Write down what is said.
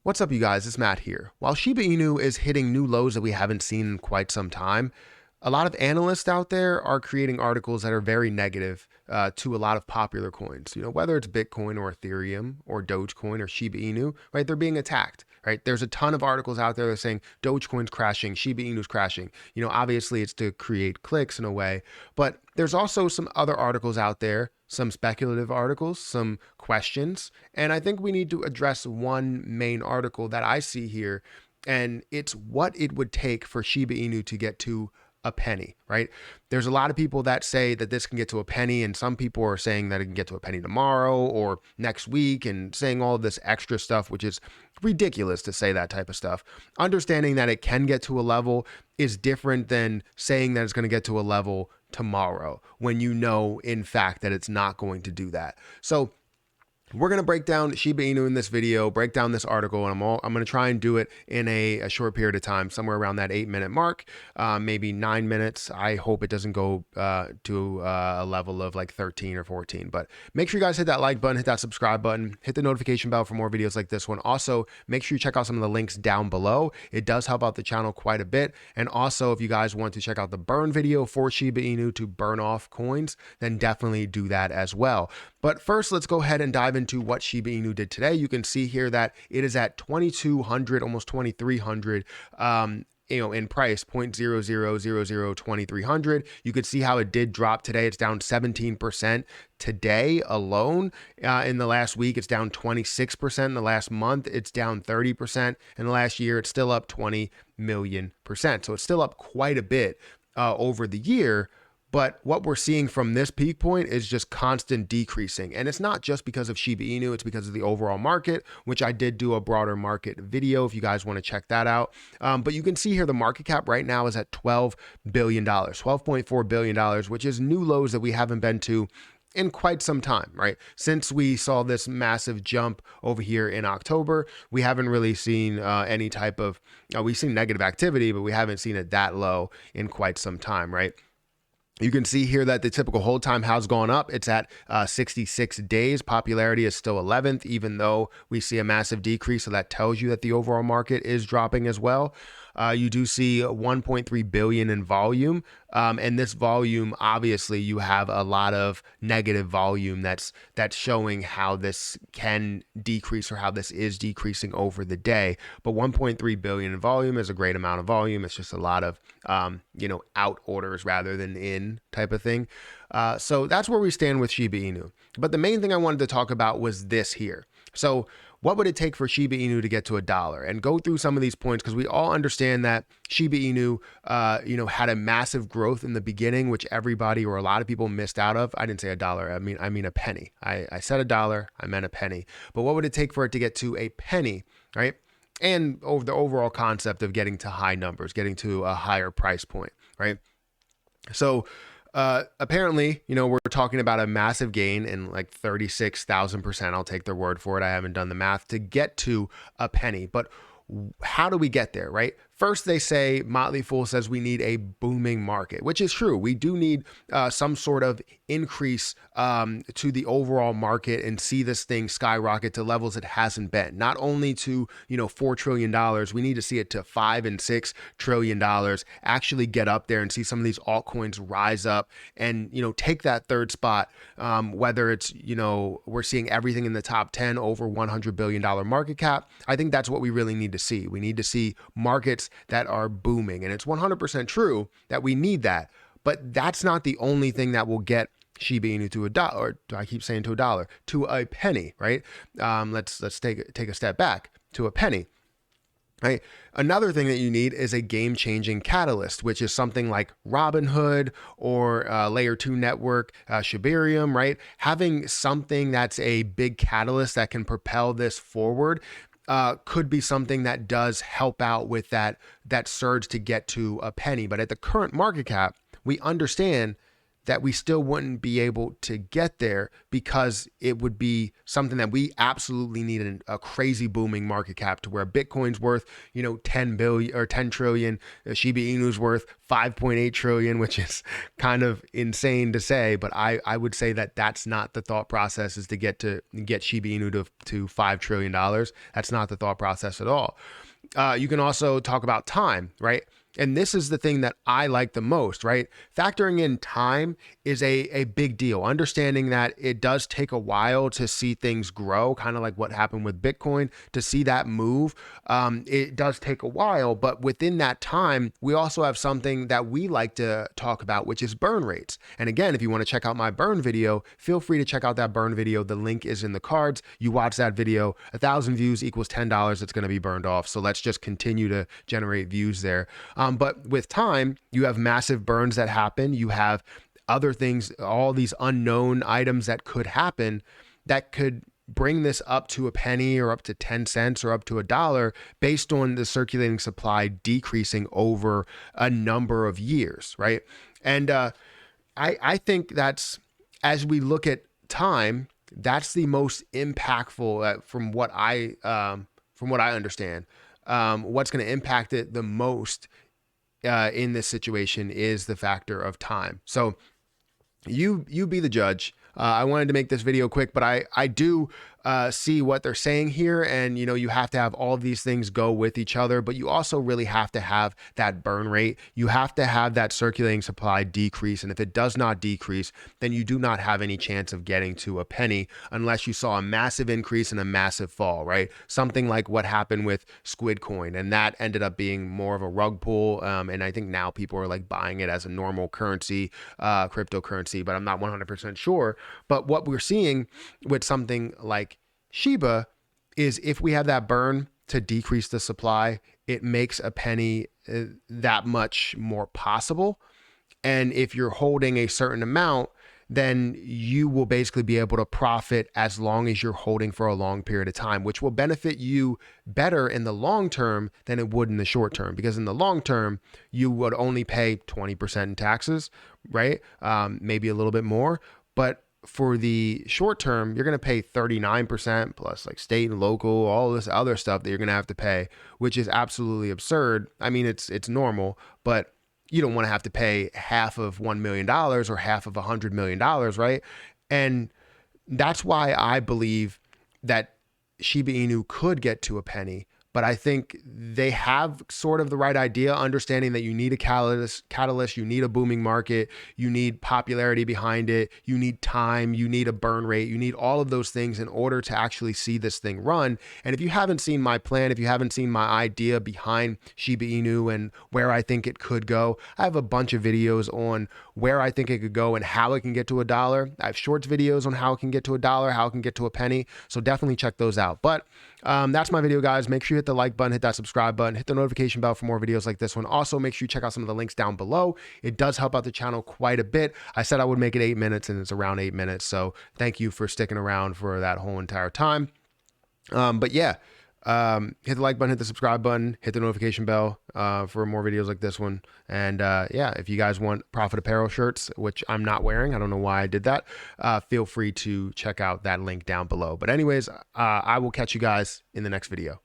What's up, you guys? It's Matt here. While Shiba Inu is hitting new lows that we haven't seen in quite some time, a lot of analysts out there are creating articles that are very negative to a lot of popular coins. Whether it's Bitcoin or Ethereum or Dogecoin or Shiba Inu, right? They're being attacked, right? There's a ton of articles out there that are saying Dogecoin's crashing, Shiba Inu's crashing. Obviously it's to create clicks in a way, but there's also some other articles out there, some speculative articles, some questions, and I think we need to address one main article that I see here, and it's what it would take for Shiba Inu to get to a penny, right? There's a lot of people that say that this can get to a penny, and some people are saying that it can get to a penny tomorrow or next week and saying all of this extra stuff, which is ridiculous to say that type of stuff. Understanding that it can get to a level is different than saying that it's going to get to a level tomorrow when you know in fact that it's not going to do that. So we're going to break down Shiba Inu in this video, break down this article, and I'm going to try and do it in a short period of time, somewhere around that 8-minute mark, maybe 9 minutes. I hope it doesn't go to a level of like 13 or 14, but make sure you guys hit that like button, hit that subscribe button, hit the notification bell for more videos like this one. Also, make sure you check out some of the links down below. It does help out the channel quite a bit. And also, if you guys want to check out the burn video for Shiba Inu to burn off coins, then definitely do that as well. But first, let's go ahead and dive into what Shiba Inu did today. You can see here that it is at 2,200, almost 2,300. In price, 0.00002300. You could see how it did drop today. It's down 17% today alone. In the last week, it's down 26%. In the last month, it's down 30%. In the last year, it's still up 20 million percent. So it's still up quite a bit over the year. But what we're seeing from this peak point is just constant decreasing. And it's not just because of Shiba Inu, it's because of the overall market, which I did do a broader market video if you guys want to check that out. But you can see here the market cap right now is at $12 billion, $12.4 billion, which is new lows that we haven't been to in quite some time, right? Since we saw this massive jump over here in October, we haven't really seen any type of, we've seen negative activity, but we haven't seen it that low in quite some time, right? You can see here that the typical hold time has gone up. It's at 66 days. Popularity is still 11th, even though we see a massive decrease. So that tells you that the overall market is dropping as well. You do see 1.3 billion in volume. And this volume, obviously, you have a lot of negative volume that's showing how this can decrease or how this is decreasing over the day. But 1.3 billion in volume is a great amount of volume. It's just a lot of, out orders rather than in type of thing. So that's where we stand with Shiba Inu. But the main thing I wanted to talk about was this here. So what would it take for Shiba Inu to get to $1? And go through some of these points because we all understand that Shiba Inu, had a massive growth in the beginning, which everybody or a lot of people missed out of. I didn't say $1. I mean a penny. I said $1. I meant a penny. But what would it take for it to get to a penny, right? And over the overall concept of getting to high numbers, getting to a higher price point, right? So apparently, we're talking about a massive gain in like 36,000%. I'll take their word for it. I haven't done the math to get to a penny, but how do we get there, right? First, they say, Motley Fool says we need a booming market, which is true. We do need some sort of increase to the overall market and see this thing skyrocket to levels it hasn't been. Not only to, $4 trillion, we need to see it to $5 and $6 trillion, actually get up there and see some of these altcoins rise up and, take that third spot, whether it's, we're seeing everything in the top 10 over $100 billion market cap. I think that's what we really need to see. We need to see markets that are booming. And it's 100% true that we need that. But that's not the only thing that will get Shiba Inu to $1, or I keep saying to $1, to a penny, right? Let's take a step back to a penny. Right. Another thing that you need is a game-changing catalyst, which is something like Robinhood or Layer 2 network, Shibarium, right? Having something that's a big catalyst that can propel this forward could be something that does help out with that surge to get to a penny. But at the current market cap, we understand that we still wouldn't be able to get there because it would be something that we absolutely need a crazy booming market cap to where Bitcoin's worth, 10 billion or 10 trillion. Shiba Inu's worth 5.8 trillion, which is kind of insane to say, but I would say that that's not the thought process, is to get Shiba Inu to $5 trillion. That's not the thought process at all. You can also talk about time, right? And this is the thing that I like the most, right? Factoring in time is a big deal. Understanding that it does take a while to see things grow, kind of like what happened with Bitcoin, to see that move. It does take a while, but within that time, we also have something that we like to talk about, which is burn rates. And again, if you want to check out my burn video, feel free to check out that burn video. The link is in the cards. You watch that video, 1,000 views equals $10 that's going to be burned off. So let's just continue to generate views there. But with time, you have massive burns that happen. You have other things, all these unknown items that could happen that could bring this up to a penny or up to 10 cents or up to $1 based on the circulating supply decreasing over a number of years, right? And I think that's, as we look at time, that's the most impactful from what I understand. What's going to impact it the most in this situation is the factor of time. So you be the judge. I wanted to make this video quick, but I do see what they're saying here. And, you have to have all of these things go with each other, but you also really have to have that burn rate. You have to have that circulating supply decrease. And if it does not decrease, then you do not have any chance of getting to a penny unless you saw a massive increase and a massive fall, right? Something like what happened with Squid Coin. And that ended up being more of a rug pull. And I think now people are like buying it as a normal currency, cryptocurrency, but I'm not 100% sure. But what we're seeing with something like Shiba is if we have that burn to decrease the supply, it makes a penny that much more possible. And if you're holding a certain amount, then you will basically be able to profit as long as you're holding for a long period of time, which will benefit you better in the long term than it would in the short term. Because in the long term, you would only pay 20% in taxes, right? Maybe a little bit more. But for the short term, you're going to pay 39% plus like state and local, all this other stuff that you're going to have to pay, which is absolutely absurd. I mean, it's normal, but you don't want to have to pay half of $1 million or half of $100 million, right? And that's why I believe that Shiba Inu could get to a penny. But I think they have sort of the right idea, understanding that you need a catalyst, you need a booming market, you need popularity behind it, you need time, you need a burn rate, you need all of those things in order to actually see this thing run. And if you haven't seen my plan, if you haven't seen my idea behind Shiba Inu and where I think it could go, I have a bunch of videos on where I think it could go and how it can get to $1. I have shorts videos on how it can get to $1, how it can get to a penny. So definitely check those out. But that's my video, guys. Make sure you hit the like button, hit that subscribe button, hit the notification bell for more videos like this one. Also, make sure you check out some of the links down below. It does help out the channel quite a bit. I said I would make it 8 minutes and it's around 8 minutes. So thank you for sticking around for that whole entire time. But yeah, hit the like button, hit the subscribe button, hit the notification bell for more videos like this one. And yeah, if you guys want Profit Apparel shirts, which I'm not wearing, I don't know why I did that, feel free to check out that link down below. But anyways, I will catch you guys in the next video.